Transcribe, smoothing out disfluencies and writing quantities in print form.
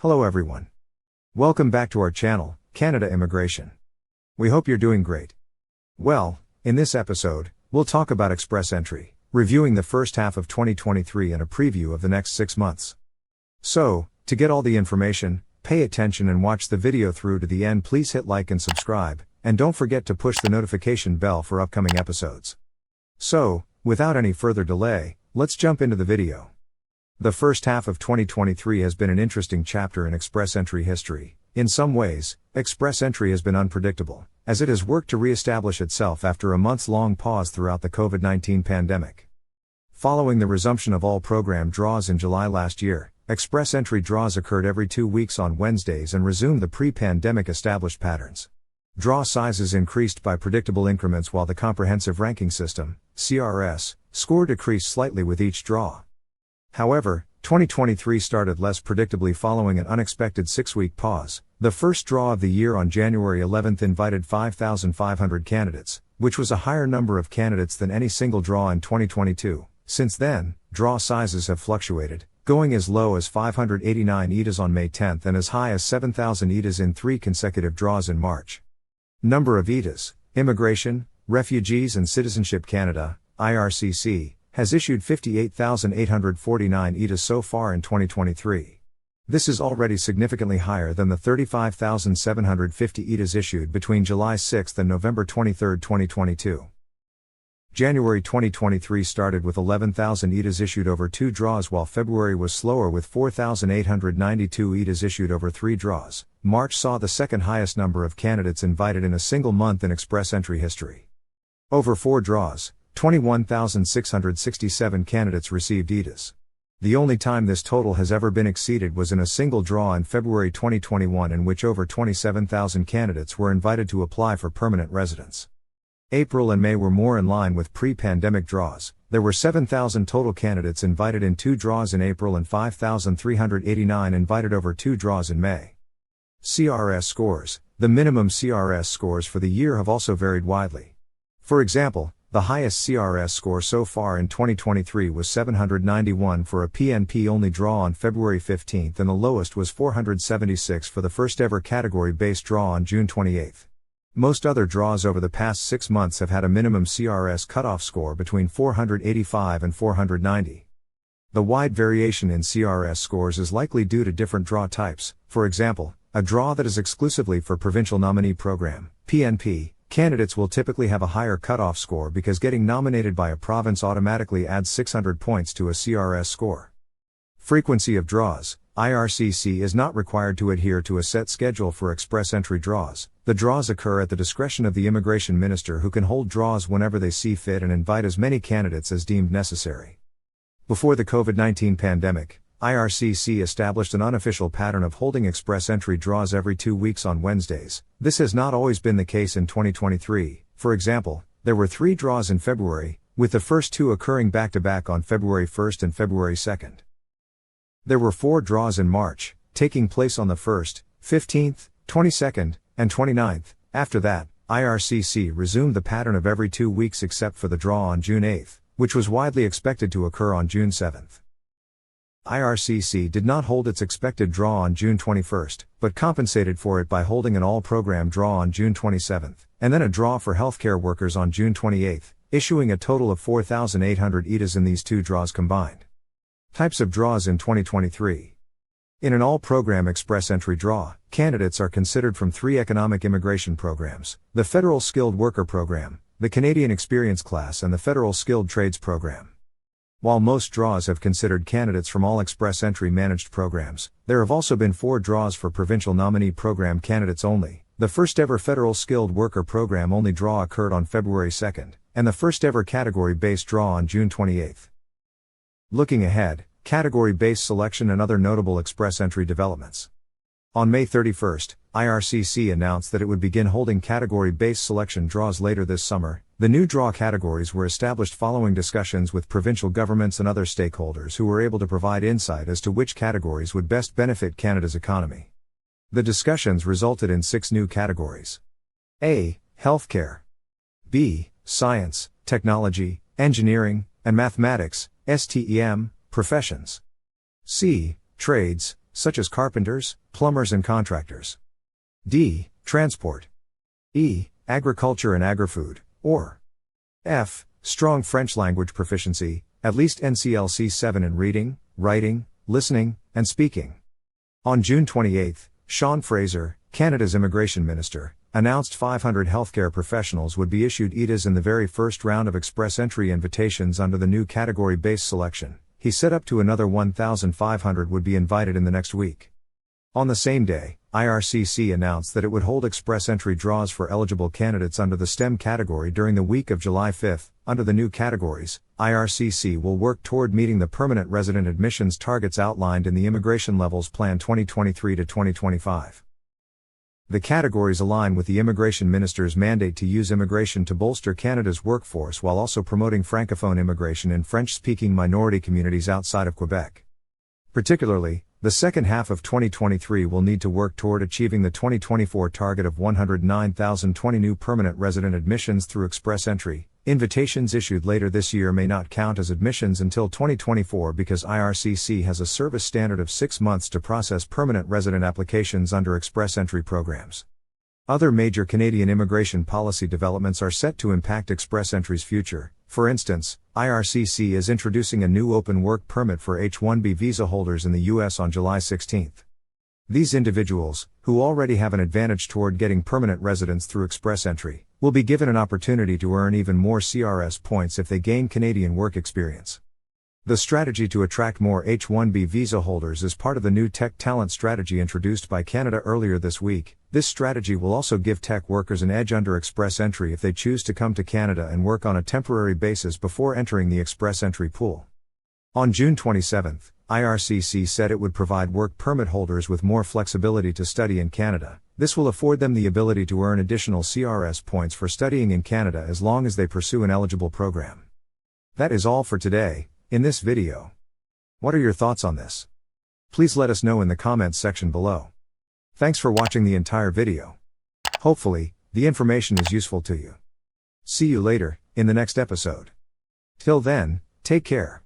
Hello everyone. Welcome back to our channel, Canada Immigration. We hope you're doing great. Well, in this episode, we'll talk about express entry, reviewing the first half of 2023 and a preview of the next 6 months. So, to get all the information, pay attention and watch the video through to the end. Please hit like and subscribe, and don't forget to push the notification bell for upcoming episodes. So, without any further delay, let's jump into the video. The first half of 2023 has been an interesting chapter in express entry history. In some ways, express entry has been unpredictable, as it has worked to re-establish itself after a months-long pause throughout the COVID-19 pandemic. Following the resumption of all program draws in July last year, express entry draws occurred every 2 weeks on Wednesdays and resumed the pre-pandemic established patterns. Draw sizes increased by predictable increments while the comprehensive ranking system, CRS, score decreased slightly with each draw. However, 2023 started less predictably following an unexpected 6-week pause. The first draw of the year on January 11 invited 5,500 candidates, which was a higher number of candidates than any single draw in 2022. Since then, draw sizes have fluctuated, going as low as 589 ETAs on May 10 and as high as 7,000 ETAs in 3 consecutive draws in March. Number of ETAs: Immigration, Refugees and Citizenship Canada, IRCC, has issued 58,849 ETAs so far in 2023. This is already significantly higher than the 35,750 ETAs issued between July 6 and November 23, 2022. January 2023 started with 11,000 ETAs issued over 2 draws, while February was slower with 4,892 ETAs issued over 3 draws. March saw the second highest number of candidates invited in a single month in express entry history. Over 4 draws, 21,667 candidates received ETAs. The only time this total has ever been exceeded was in a single draw in February 2021, in which over 27,000 candidates were invited to apply for permanent residence. April and May were more in line with pre-pandemic draws. There were 7,000 total candidates invited in 2 draws in April and 5,389 invited over 2 draws in May. CRS scores: the minimum CRS scores for the year have also varied widely. For example, the highest CRS score so far in 2023 was 791 for a PNP-only draw on February 15 and the lowest was 476 for the first ever category-based draw on June 28. Most other draws over the past 6 months have had a minimum CRS cutoff score between 485 and 490. The wide variation in CRS scores is likely due to different draw types. For example, a draw that is exclusively for Provincial Nominee Program, PNP, candidates will typically have a higher cutoff score because getting nominated by a province automatically adds 600 points to a CRS score. Frequency of draws: IRCC is not required to adhere to a set schedule for express entry draws. The draws occur at the discretion of the immigration minister, who can hold draws whenever they see fit and invite as many candidates as deemed necessary. Before the COVID-19 pandemic, IRCC established an unofficial pattern of holding express entry draws every 2 weeks on Wednesdays. This has not always been the case in 2023. For example, there were 3 draws in February, with the first 2 occurring back-to-back on February 1 and February 2. There were 4 draws in March, taking place on the 1st, 15th, 22nd, and 29th. After that, IRCC resumed the pattern of every 2 weeks except for the draw on June 8, which was widely expected to occur on June 7. IRCC did not hold its expected draw on June 21, but compensated for it by holding an all-program draw on June 27, and then a draw for healthcare workers on June 28, issuing a total of 4,800 ETAs in these 2 draws combined. Types of draws in 2023. In an all-program express entry draw, candidates are considered from 3 economic immigration programs: the Federal Skilled Worker Program, the Canadian Experience Class and the Federal Skilled Trades Program. While most draws have considered candidates from all express entry managed programs, there have also been 4 draws for Provincial Nominee Program candidates only. The first ever Federal Skilled Worker Program only draw occurred on February 2, and the first ever category-based draw on June 28. Looking ahead, category-based selection and other notable express entry developments. On May 31, IRCC announced that it would begin holding category-based selection draws later this summer. The new draw categories were established following discussions with provincial governments and other stakeholders who were able to provide insight as to which categories would best benefit Canada's economy. The discussions resulted in 6 new categories. A. Healthcare. B. Science, Technology, Engineering, and Mathematics, STEM, professions. C. Trades, such as carpenters, plumbers and contractors. D. Transport. E. Agriculture and agri-food, or F. Strong French language proficiency, at least NCLC 7 in reading, writing, listening, and speaking. On June 28, Sean Fraser, Canada's immigration minister, announced 500 healthcare professionals would be issued ETAs in the very first round of express entry invitations under the new category-based selection. He said up to another 1,500 would be invited in the next week. On the same day, IRCC announced that it would hold express entry draws for eligible candidates under the STEM category during the week of July 5. Under the new categories, IRCC will work toward meeting the permanent resident admissions targets outlined in the Immigration Levels Plan 2023 to 2025. The categories align with the immigration minister's mandate to use immigration to bolster Canada's workforce while also promoting francophone immigration in French-speaking minority communities outside of Quebec. Particularly, the second half of 2023 will need to work toward achieving the 2024 target of 109,020 new permanent resident admissions through express entry. Invitations issued later this year may not count as admissions until 2024 because IRCC has a service standard of 6 months to process permanent resident applications under express entry programs. Other major Canadian immigration policy developments are set to impact express entry's future. For instance, IRCC is introducing a new open work permit for H-1B visa holders in the U.S. on July 16. These individuals, who already have an advantage toward getting permanent residence through express entry, will be given an opportunity to earn even more CRS points if they gain Canadian work experience. The strategy to attract more H-1B visa holders is part of the new tech talent strategy introduced by Canada earlier this week. This strategy will also give tech workers an edge under express entry if they choose to come to Canada and work on a temporary basis before entering the express entry pool. On June 27, IRCC said it would provide work permit holders with more flexibility to study in Canada. This will afford them the ability to earn additional CRS points for studying in Canada as long as they pursue an eligible program. That is all for today, in this video. What are your thoughts on this? Please let us know in the comments section below. Thanks for watching the entire video. Hopefully, the information is useful to you. See you later, in the next episode. Till then, take care.